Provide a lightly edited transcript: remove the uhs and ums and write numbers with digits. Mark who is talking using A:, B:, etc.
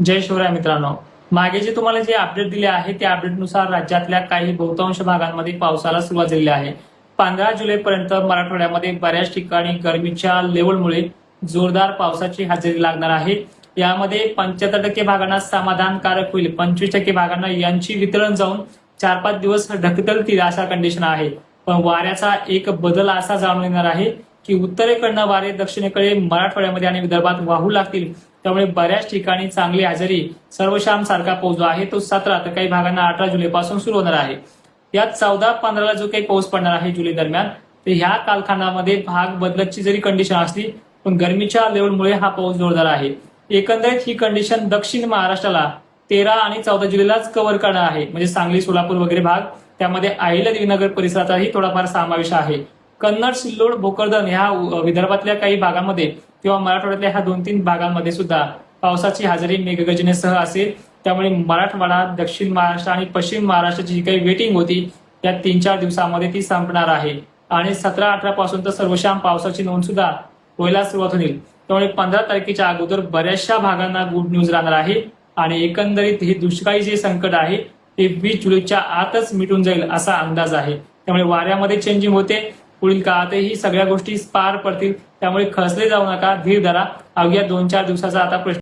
A: जय शिवराय मित्रांनो, मागे जे तुम्हाला जे अपडेट दिले आहे त्या अपडेटनुसार राज्यातल्या काही बहुतांश भागांमध्ये पावसाला सुरुवात झालेली आहे. 15 जुलैपर्यंत मराठवाड्यामध्ये बऱ्याच ठिकाणी गरमीच्या लेवलमुळे जोरदार पावसाची हजेरी लागणार आहे. यामध्ये 75% भागांना समाधानकारक होईल, 25% भागांना यांची वितरण जाऊन 4-5 दिवस ढकलतील अशा कंडिशन आहे. पण वाऱ्याचा एक बदल असा जाणून येणार आहे की उत्तरेकडनं वारे दक्षिणेकडे मराठवाड्यामध्ये आणि विदर्भात वाहू लागतील. त्यामुळे बऱ्याच ठिकाणी चांगली हजेरी सर्वशाम सारखा पाऊस जो आहे तो 17 तर काही भागांना 18 जुलैपासून सुरू होणार आहे. यात 14-15ला जो काही पाऊस पडणार आहे जुलै दरम्यान, तर ह्या कालखंडामध्ये भाग बदलची जरी कंडिशन असली पण गरमीच्या लेवलमुळे हा पाऊस जोरदार आहे. एकंदरीत ही कंडिशन दक्षिण महाराष्ट्राला 13 आणि 14 जुलैलाच कव्हर करणार आहे. म्हणजे सांगली, सोलापूर वगैरे भाग, त्यामध्ये अहिल्यादेवीनगर परिसराचाही थोडाफार समावेश आहे. कन्नड, सिल्लोड, भोकरदन ह्या विदर्भातल्या काही भागांमध्ये किंवा मराठवाड्यातल्या ह्या 2-3 भागांमध्ये सुद्धा पावसाची हजेरी मेघगर्जनेसह असेल. त्यामुळे मराठवाडा, दक्षिण महाराष्ट्र आणि पश्चिम महाराष्ट्राची जी काही वेटिंग होती त्या 3-4 दिवसांमध्ये ती संपणार आहे. आणि 17-18 पासून तर सर्वशाम पावसाची नोंद सुद्धा व्हायला सुरुवात होईल. त्यामुळे 15 तारखेच्या अगोदर बऱ्याचशा भागांना गुड न्यूज राहणार आहे. आणि एकंदरीत हे दुष्काळी जे संकट आहे ते 20 जुलैच्या आतच मिटून जाईल असा अंदाज आहे. त्यामुळे वाऱ्यामध्ये चेंजिंग होते. पुढील काळातही सगळ्या गोष्टी पार पडतील. त्यामुळे खचले जाऊ नका, धीर धरा. अवघ्या 2-4 दिवसाचा आता प्रश्न